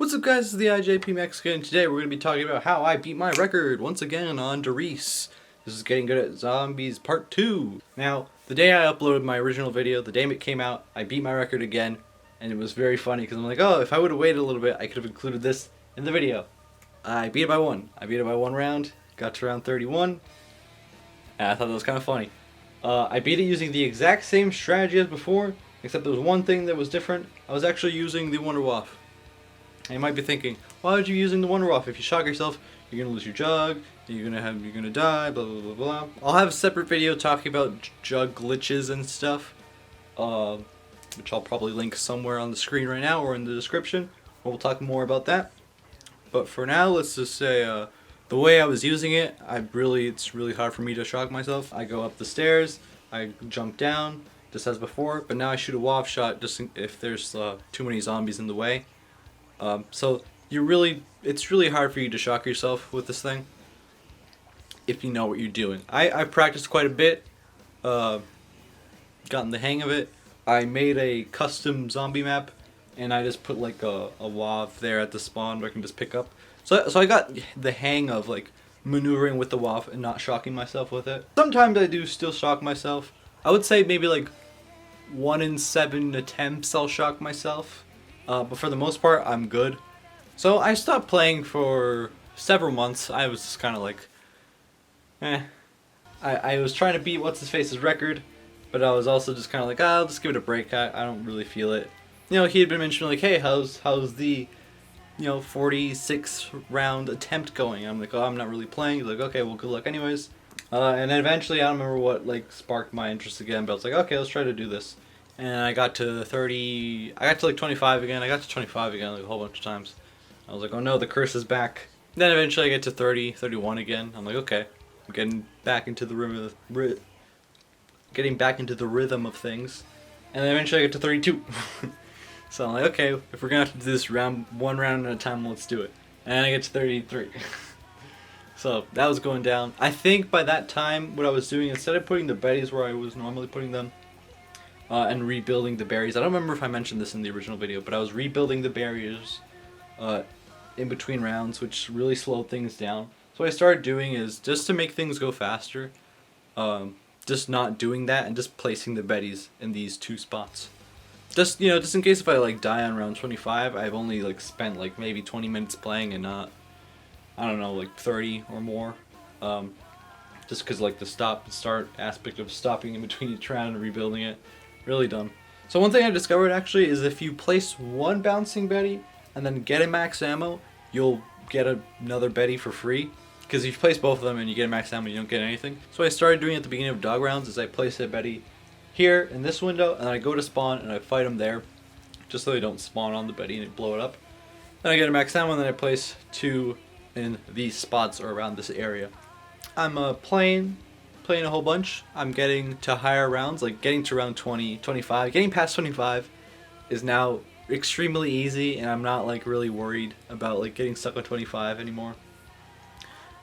What's up guys, it's the IJP Mexican. Today we're going to be talking about how I beat my record once again on Riese. This is Getting Good at Zombies Part 2. Now, the day I uploaded my original video, the day it came out, I beat my record again. And it was very funny because I'm like, oh, if I would have waited a little bit, I could have included this in the video. I beat it by one. I beat it by one round, got to round 31. And I thought that was kind of funny. I beat it using the exact same strategy as before, except there was one thing that was different. I was actually using the Wonder Waff. And you might be thinking, why would you be using the Wonder Waff? If you shock yourself, you're gonna lose your jug, you're gonna die, blah blah blah blah. I'll have a separate video talking about jug glitches and stuff, which I'll probably link somewhere on the screen right now or in the description. We'll talk more about that. But for now, let's just say the way I was using it, it's really hard for me to shock myself. I go up the stairs, I jump down, just as before, but now I shoot a waff shot just if there's too many zombies in the way. So it's really hard for you to shock yourself with this thing if you know what you're doing. I practiced quite a bit, gotten the hang of it. I made a custom zombie map, and I just put like a wav there at the spawn where I can just pick up. So I got the hang of like maneuvering with the wav and not shocking myself with it. Sometimes I do still shock myself. I would say maybe like 1 in 7 attempts I'll shock myself. But for the most part, I'm good. So I stopped playing for several months. I was just kind of like, I was trying to beat What's-His-Face's record, but I was also just kind of like, I'll just give it a break. I don't really feel it. You know, he had been mentioning like, hey, how's the, 46 round attempt going? I'm like, oh, I'm not really playing. He's like, okay, well, good luck anyways. And then eventually, I don't remember what like sparked my interest again, but I was like, okay, let's try to do this. And I got to 30, I got to like 25 again, I got to 25 again like a whole bunch of times. I was like, oh no, the curse is back. Then eventually I get to 30, 31 again. I'm like, okay, I'm getting back into the rhythm of things. And then eventually I get to 32. So I'm like, okay, if we're gonna have to do this one round at a time, let's do it. And I get to 33. So that was going down. I think by that time, what I was doing, instead of putting the betties where I was normally putting them, and rebuilding the barriers. I don't remember if I mentioned this in the original video, but I was rebuilding the barriers in between rounds, which really slowed things down. So what I started doing is, just to make things go faster, just not doing that and just placing the betties in these two spots. Just in case if I like die on round 25, I've only like spent like maybe 20 minutes playing and not, I don't know, like 30 or more. Just because like the stop and start aspect of stopping in between each round and rebuilding it. Really dumb. So one thing I discovered actually is if you place one bouncing Betty and then get a max ammo, you'll get another Betty for free. Because if you place both of them and you get a max ammo, you don't get anything. So what I started doing at the beginning of dog rounds is I place a Betty here in this window, and then I go to spawn and I fight them there, just so they don't spawn on the Betty and blow it up. Then I get a max ammo, and then I place 2 in these spots or around this area. I'm playing a whole bunch. I'm getting to higher rounds, like getting to round 20, 25. Getting past 25 is now extremely easy, and I'm not like really worried about like getting stuck on 25 anymore.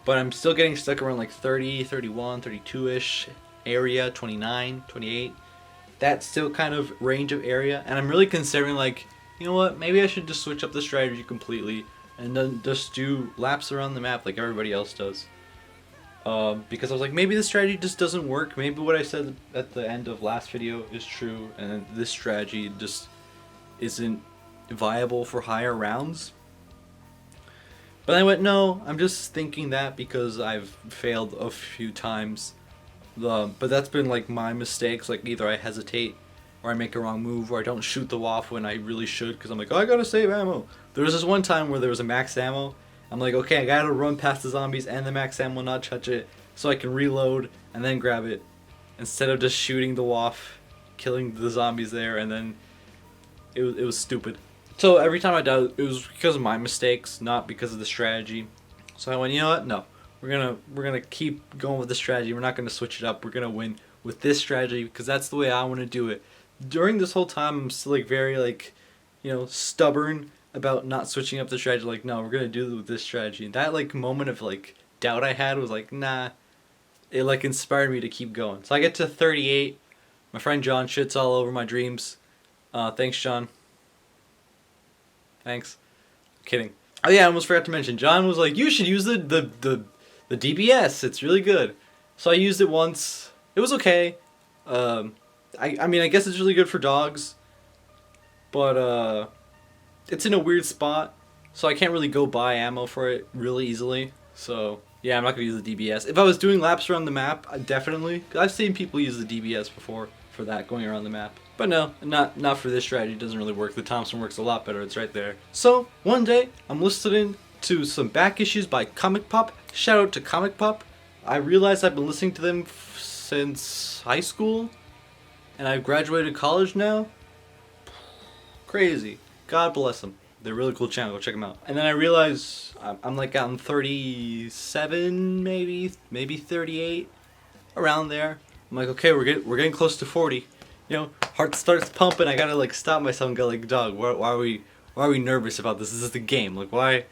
But I'm still getting stuck around like 30, 31, 32-ish area, 29, 28. That's still kind of range of area, and I'm really considering like, you know what, maybe I should just switch up the strategy completely and then just do laps around the map like everybody else does. Because I was like, maybe this strategy just doesn't work. Maybe what I said at the end of last video is true, and this strategy just isn't viable for higher rounds. But I went, no, I'm just thinking that because I've failed a few times. But that's been like my mistakes, like either I hesitate or I make a wrong move or I don't shoot the waff when I really should because I'm like, oh, I gotta save ammo. There was this one time where there was a max ammo. I'm like, okay, I gotta run past the zombies and the max ammo, not touch it, so I can reload and then grab it, instead of just shooting the waff, killing the zombies there, and then it was stupid. So every time I died, it was because of my mistakes, not because of the strategy. So I went, you know what? No, we're gonna keep going with the strategy. We're not gonna switch it up. We're gonna win with this strategy because that's the way I want to do it. During this whole time, I'm still like very like, stubborn about not switching up the strategy. Like, no, we're gonna do it with this strategy. And that like moment of like doubt I had was like, nah. It like inspired me to keep going. So I get to 38. My friend John shits all over my dreams. Thanks, John. Thanks. Kidding. Oh yeah, I almost forgot to mention. John was like, "You should use the DBS. It's really good." So I used it once. It was okay. I mean, I guess it's really good for dogs, but it's in a weird spot, so I can't really go buy ammo for it really easily. So yeah, I'm not gonna use the DBS. If I was doing laps around the map, I definitely. I've seen people use the DBS before for that, going around the map. But no, not for this strategy. It doesn't really work. The Thompson works a lot better. It's right there. So one day, I'm listening to some back issues by Comic Pop. Shout out to Comic Pop. I realized I've been listening to them since high school, and I've graduated college now. Crazy. God bless them. They're a really cool channel. Go check them out. And then I realized I'm like on 37, maybe 38, around there. I'm like, okay, we're getting close to 40. You know, heart starts pumping. I gotta like stop myself and go like, dog, why are we nervous about this? This is the game. Like why?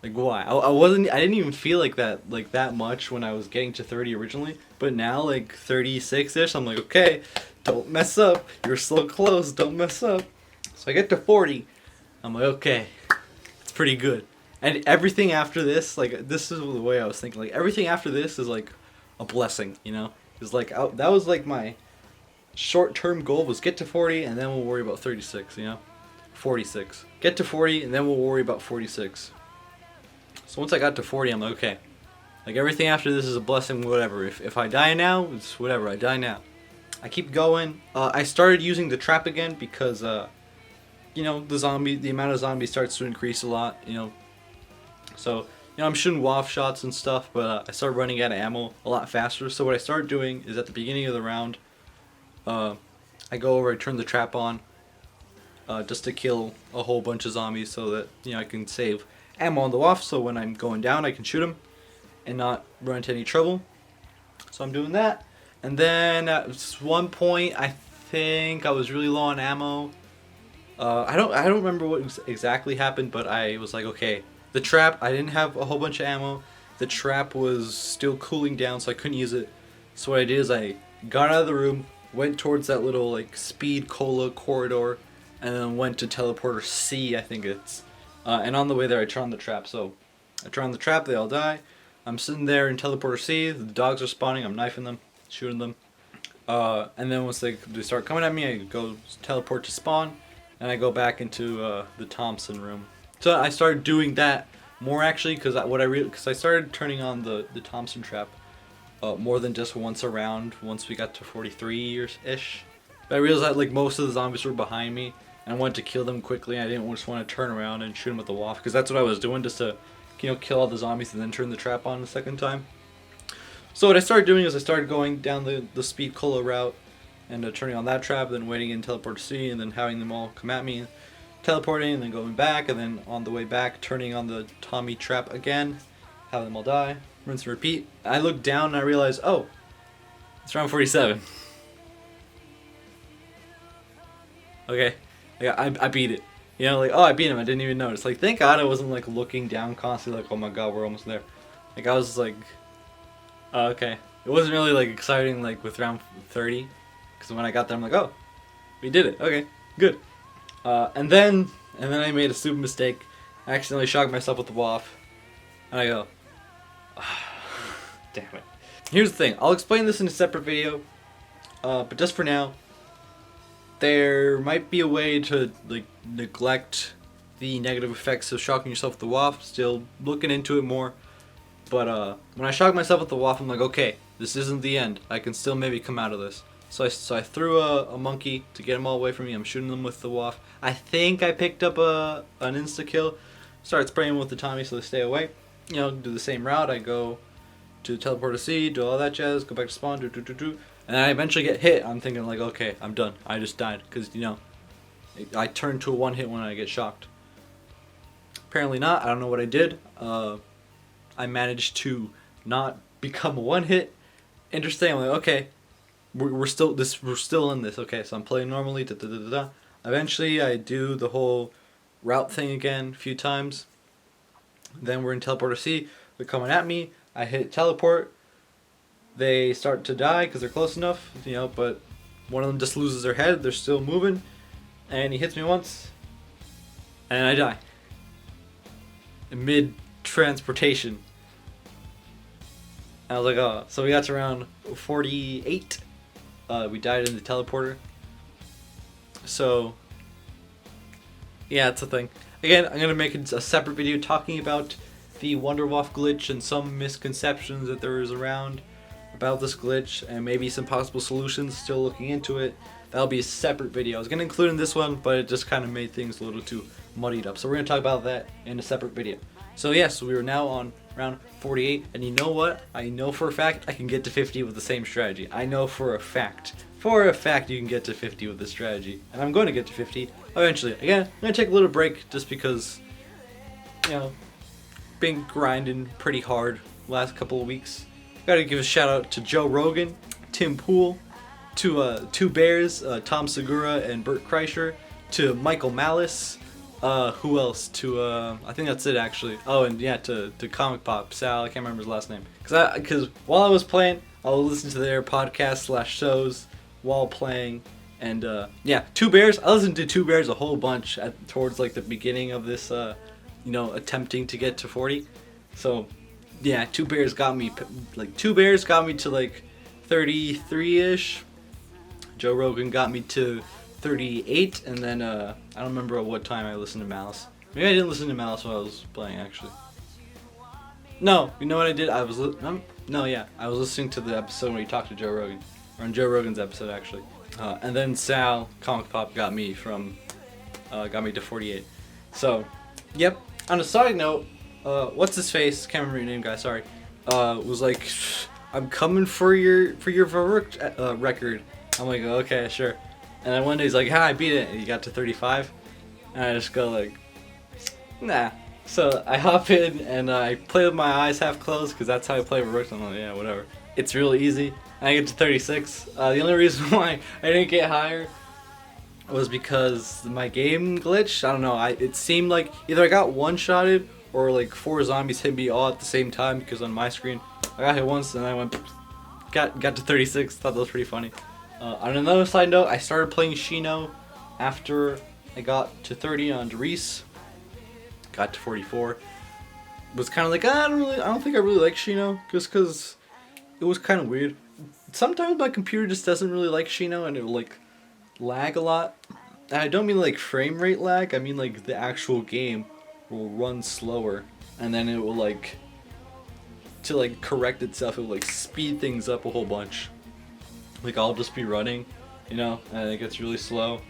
I didn't even feel like that much when I was getting to 30 originally. But now like 36ish, I'm like, okay, don't mess up. You're so close. Don't mess up. So I get to 40. I'm like, okay, it's pretty good. And everything after this, like this is the way I was thinking. Like everything after this is like a blessing, you know. It's like that was like my short-term goal was get to 40 and then we'll worry about 36, you know? 46. Get to 40 and then we'll worry about 46. So once I got to 40, I'm like, okay. Like everything after this is a blessing, whatever. If I die now, it's whatever, I die now. I keep going. I started using the trap again because, you know, the amount of zombies starts to increase a lot, you know. So, you know, I'm shooting waff shots and stuff, but I started running out of ammo a lot faster. So what I started doing is at the beginning of the round, I go over, I turn the trap on, just to kill a whole bunch of zombies so that, you know, I can save ammo on the waff, so when I'm going down I can shoot them and not run into any trouble. So I'm doing that. And then at one point I think I was really low on ammo. I don't remember what exactly happened, but I was like, okay, the trap, I didn't have a whole bunch of ammo. The trap was still cooling down, so I couldn't use it. So what I did is I got out of the room, went towards that little like speed cola corridor, and then went to teleporter C, I think it's. And on the way there, I turn on the trap. So I turn on the trap, they all die. I'm sitting there in teleporter C. The dogs are spawning. I'm knifing them, shooting them. And then once they start coming at me, I go teleport to spawn, and I go back into the Thompson room. So I started doing that more actually, because I started turning on the Thompson trap more than just once a round. Once we got to 43-ish, but I realized that like most of the zombies were behind me, and I wanted to kill them quickly. I didn't just want to turn around and shoot them with the waff, because that's what I was doing, just to, you know, kill all the zombies and then turn the trap on a second time. So what I started doing is I started going down the speed cola route and turning on that trap, then waiting in teleport C, and then having them all come at me, teleporting, and then going back, and then on the way back turning on the Tommy trap again, having them all die, rinse and repeat. I looked down and I realized, oh, it's round 47. Okay, I beat it. You know, like, oh, I beat him, I didn't even notice. Like, thank God I wasn't like looking down constantly like, oh my god, we're almost there. Like, I was just like, oh, okay. It wasn't really like exciting like with round 30, because when I got there I'm like, oh, we did it, okay, good. And then I made a stupid mistake. I accidentally shocked myself with the waff, and I go, oh, damn it. Here's the thing, I'll explain this in a separate video, but just for now, there might be a way to like neglect the negative effects of shocking yourself with the waff. Still looking into it more, but when I shocked myself with the waff, I'm like, okay, this isn't the end. I can still maybe come out of this. So I threw a monkey to get them all away from me. I'm shooting them with the waff. I think I picked up an insta kill. Started spraying them with the Tommy so they stay away. You know, do the same route. I go to teleport to C, do all that jazz, go back to spawn, and then I eventually get hit. I'm thinking like, okay, I'm done. I just died, because, you know, I turn to a one hit when I get shocked. Apparently not. I don't know what I did. I managed to not become a one hit. Interesting. I'm like, okay, we're still in this. Okay, so I'm playing normally. Eventually, I do the whole route thing again a few times. Then we're in teleporter C. They're coming at me. I hit teleport. They start to die because they're close enough, you know, but one of them just loses their head. They're still moving, and he hits me once, and I die. mid transportation. I was like, oh, so we got to around 48. We died in the teleporter. So, yeah, it's a thing. Again, I'm gonna make a separate video talking about the Wonderwaff glitch and some misconceptions that there is around about this glitch, and maybe some possible solutions. Still looking into it. That'll be a separate video. I was gonna include in this one, but it just kind of made things a little too muddied up. So we're gonna talk about that in a separate video. So yes, we are now on round 48, and you know what? I know for a fact I can get to 50 with the same strategy. I know for a fact you can get to 50 with this strategy, and I'm going to get to 50 eventually. Again, I'm gonna take a little break just because, you know, been grinding pretty hard last couple of weeks. Gotta give a shout out to Joe Rogan, Tim Pool, to Two Bears, Tom Segura and Bert Kreischer, to Michael Malice, who else? To I think that's it actually. Oh, and yeah, to Comic Pop Sal. I can't remember his last name. Cause while I was playing, I would listen to their podcast / shows while playing, and yeah, Two Bears. I listened to Two Bears a whole bunch towards like the beginning of this, you know, attempting to get to 40. So yeah, Two Bears got me to like 33-ish. Joe Rogan got me to 38, and then I don't remember at what time I listened to Malice. Maybe I didn't listen to Malice while I was playing actually. No, you know what I did? I was I was listening to the episode when he talked to Joe Rogan, or on Joe Rogan's episode actually. And then Sal Comic Pop got me to 48. So, yep. On a side note, what's his face? Can't remember your name, guy. Sorry. Was like, I'm coming for your record. I'm like, okay, sure. And then one day he's like, I beat it. And he got to 35. And I just go like, nah. So I hop in and I play with my eyes half closed because that's how I play Rook. I'm like, yeah, whatever. It's really easy. And I get to 36. The only reason why I didn't get higher was because my game glitched. I don't know. It seemed like either I got one-shotted or like 4 zombies hit me all at the same time, because on my screen I got hit once and I went got to 36. Thought that was pretty funny. On another side note, I started playing Shino after I got to 30 on Riese. Got to 44. Was kind of like, I don't think I really like Shino, just because it was kind of weird. Sometimes my computer just doesn't really like Shino, and it will like lag a lot. And I don't mean like frame rate lag, I mean like the actual game will run slower, and then it will like, to like correct itself, it will like speed things up a whole bunch. Like I'll just be running, you know, and it gets really slow,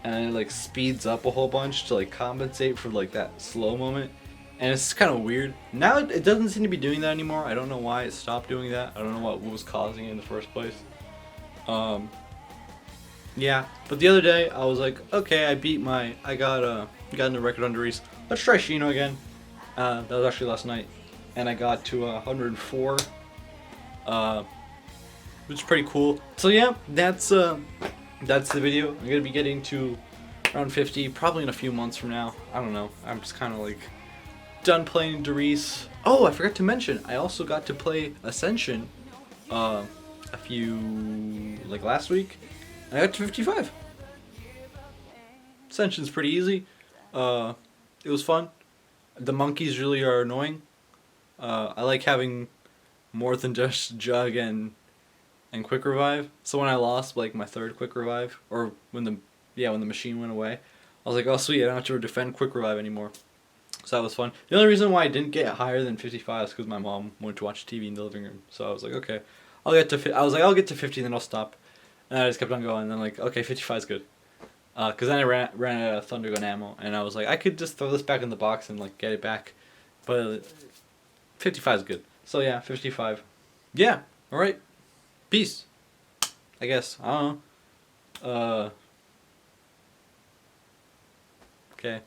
and it like speeds up a whole bunch to like compensate for like that slow moment, and it's kind of weird. Now it doesn't seem to be doing that anymore. I don't know why it stopped doing that. I don't know what was causing it in the first place. Yeah, but the other day I was like, okay, I got in the record under Riese. Let's try Shino again. That was actually last night, and I got to 104. Which is pretty cool. So yeah, that's the video. I'm gonna be getting to around 50 probably in a few months from now. I don't know. I'm just kind of like done playing Riese. Oh, I forgot to mention, I also got to play Ascension a few like last week. I got to 55. Ascension's pretty easy. It was fun. The monkeys really are annoying. I like having more than just Jug and Quick Revive. So when I lost like my third Quick Revive, or when the machine went away, I was like, oh sweet, I don't have to defend Quick Revive anymore. So that was fun. The only reason why I didn't get higher than 55 is because my mom wanted to watch TV in the living room. So I was like, okay, I'll get to 50, then I'll stop. And I just kept on going. And then like, okay, 55 is good. Because then I ran out of Thunder Gun ammo, and I was like, I could just throw this back in the box and like get it back. But 55 is good. So yeah, 55. Yeah. All right. Peace. I guess. I don't know. Okay.